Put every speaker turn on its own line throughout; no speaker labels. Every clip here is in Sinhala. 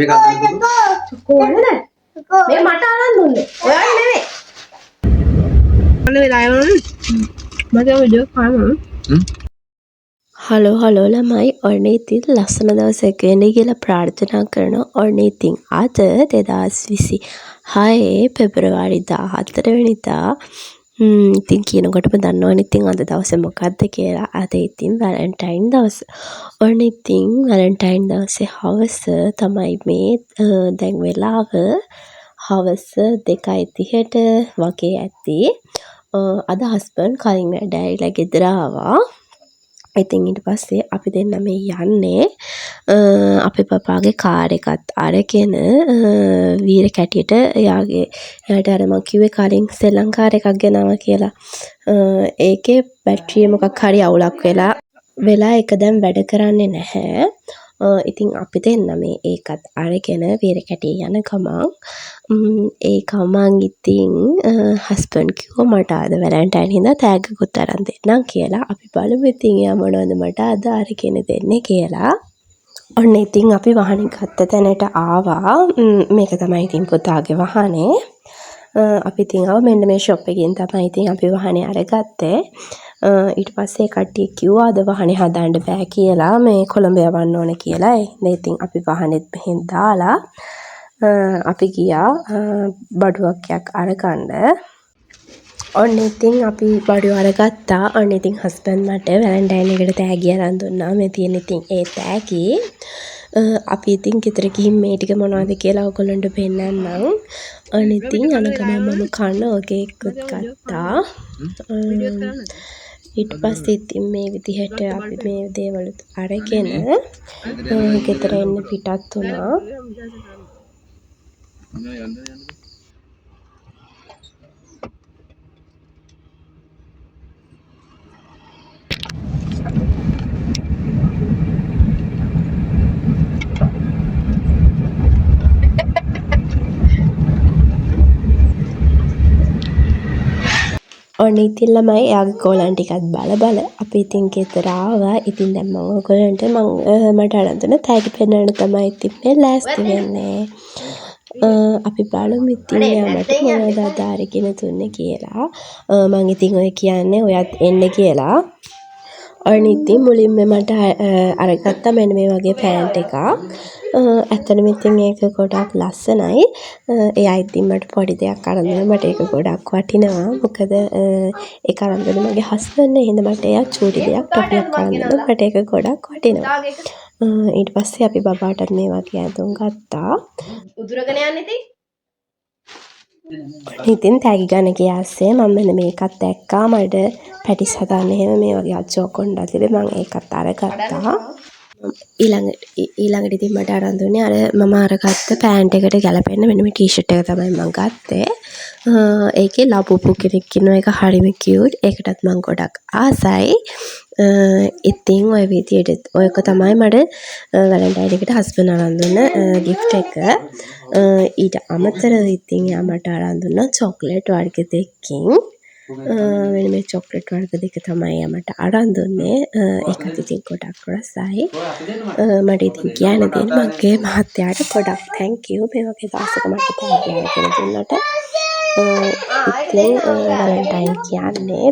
මේක
කොහොමද මේ මට අරන් දුන්නේ ඔයාලා නෙමෙයි මොන වෙලාවෙ මගේ වීඩියෝ කරමු
හලෝ ළමයි ඔන්න ඉතින් ලස්සන දවසක් වෙන්න කියලා ප්‍රාර්ථනා කරනවා. ඔන්න ඉතින් අද 2026 පෙබරවාරි 14 වෙනිදා ඉතින් කියනකොටම දන්නවනේ ඉතින් අද දවසේ මොකක්ද කියලා. අද ඉතින් වැලන්ටයින් දවස. ඔන්න ඉතින් වැලන්ටයින් දවසේ හවස තමයි මේ දැන් වෙලාව හවස 2:30 වගේ ඇති. අද හස්බන්ඩ් කලින් වැඩ ඇවිල්ලා ගෙදර ආවා. ඉතින් ඊට පස්සේ අපි දෙන්න මේ යන්නේ අපේ පපාගේ කාර් එකත් අරගෙන වීර කැටියට එයාට අර මං කිව්වේ කලින් සෙල්ලම් කාර් එකක් ගෙනාවා කියලා. ඒකේ බැටරිය මොකක් හරි අවුලක් වෙලා ඒක දැන් වැඩ කරන්නේ නැහැ. ඉතින් අපි දෙන්න මේ ඒකත් අරගෙන වීර කැටිය යන ගමන් ඒ ගමන් ඉතින් හස්බන්ඩ් කිව්වා මට අද වැලන්ටයින් හින්දා තෑග්ගකුත් අරන් දෙන්නම් කියලා. අපි බලමු ඉතින් එයා මොනවද මට අද අරගෙන දෙන්නේ කියලා. ඔන්න ඉතින් අපි වහනේ ගත්ත තැනට ආවා. මේක තමයි ඉතින් පුතාගේ වහනේ. අපි ඉතින් ආව මෙන්න මේ ෂොප් එකකින් තමයි ඉතින් අපි වහනේ අරගත්තේ. ඊට පස්සේ කට්ටිය කිව්වා අද වහනේ හදාන්න බෑ කියලා මේ කොළඹ යවන්න ඕන කියලා. ඉතින් අපි වහනේත් මෙහෙන් දාලා අපි ගියා බඩුවක්යක් අරගන්න. ඔන්න ඉතින් අපි බඩුව අරගත්තා. ඔන්න ඉතින් හස්බන්ඩ් මට වැලන්ටයින් එකට තෑගි අරන් දුන්නා. මේ තියෙන ඉතින් ඒ තෑගි අපි ඉතින් ගෙදර ගිහින් මේ ටික මොනවද කියලා ඔයගොල්ලන්ට පෙන්නන්නම්. ඔන්න ඉතින් යන ගමන් මම කන්න ඔගේ එක්කත් ගත්තා. ඊට පස්සේ ඉතින් මේ විදිහට අපි මේ දේවල් අරගෙන ගෙදර එන්න පිටත් වුණා. ඔන්න ඉතින් ළමයි එයාගේ කෝලන් ටිකත් බල අපි ඉතින් ගෙදර ආවා. ඉතින් දැන් මම ඔයගොල්ලන්ට මට අරන් දුන්න තෑගි පෙන්නන්න තමයි ඉතින් මේ ලෑස්ති වෙන්නේ. අපි බලමු ඉතින් යාමට මොනවද අද අරගෙන දුන්නේ කියලා. මං ඉතින් ඔය කියන්නේ ඔයත් එන්න කියලා. ඔන්න ඉතින් මුලින්ම මට අරගත්තා මෙන්න මේ වගේ පෑන්ට් එකක්. ඇත්තටම ඉතින් ඒක ගොඩක් ලස්සනයි. එයා ඉතින් මට පොඩි දෙයක් අරන් දුන්නා. මට ඒක ගොඩක් වටිනවා. මොකද ඒක අරන් දුන්නේ මගේ හස්බන්ඩ් නේ. එහෙනම් මට එයා චූටි දෙයක් ටොපියක් අරන් දුන්නා. මට ඒක ගොඩක් වටිනවා. ඊට පස්සේ අපි බබාටත් මේ වගේ ඇඳුම් ගත්තා.
උදුරගෙන යන්න ඉතින්
ඉතින් තෑගි ගන්න ගියාස්සේ මම මෙන්න මේකත් දැක්කා. මට පැටිස් හදන්න එහෙම මේ වගේ අච්චෝ කොණ්ඩා තිබේ. මම ඒකත් අරගත්තා. ඊළඟට ඉතින් මට අරන් දුන්නේ අර මම අරගත්ත පෑන්ට් එකට ගැලපෙන්න මෙන්න මේ ටී-ෂර්ට් එක තමයි මම ගත්තේ. ඒකේ ලබුපු කෙනෙක් ඉන්නවා. ඒක හරිම කියුට්. ඒකටත් මම ගොඩක් ආසයි. ඉතින් ඔය විදියට ඔයක තමයි මට වැලන්ටයින් එකට හස්බන්ඩ් අරන් දුන්න gift එක. ඊට අමතරව ඉතින් යා මට අරන් දුන්නා චොක්ලට් වර්ග දෙකකින්. මෙන්න මේ චොක්ලට් වර්ග දෙක තමයි යා මට අරන් දුන්නේ. ඒකත් ඉතින් ගොඩක් රසයි. මට ඉතින් කියන්න දෙන්නේ මගේ මහත්තයාට ගොඩක් thank you මේ වගේ දවසක මට තෑගි අරගෙන දුන්නට. ඉතින් වැලන්ටයින් කියන්නේ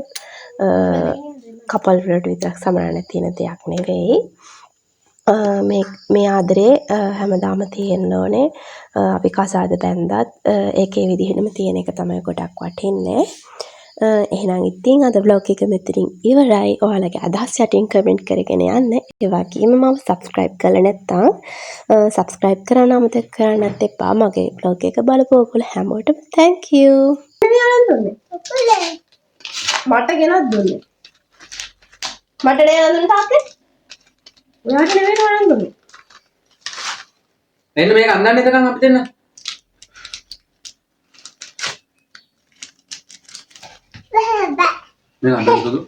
කපල් වලට විතරක් සමාන තියෙන දෙයක් නෙවෙයි. මේ ආදරේ හැමදාම තියෙන්න ඕනේ. අපි කසාද බැන්දත් ඒකේ විදිහටම තියෙන එක තමයි ගොඩක් වටින්නේ. එහෙනම් ඉතින් අද vlog එක මෙතනින් ඉවරයි. ඔයාලගේ අදහස් යටින් කමෙන්ට් කරගෙන යන්න. ඒ වගේම මම subscribe කරලා නැත්නම් subscribe කරන්න අමතක කරන්නත් එපා. මගේ vlog එක බලපු ඔයගොල්ලෝ හැමෝටම thank you.
මට ගෙනත් දුන්නේ මට නේ අරන් දුන්නේ තාත්තේ ඔයාට නෙවෙයි අරන් දුන්නේ
එන්න මේක අඳන්න එතකන් අපි දෙන්න බෑ මේක අඳන්න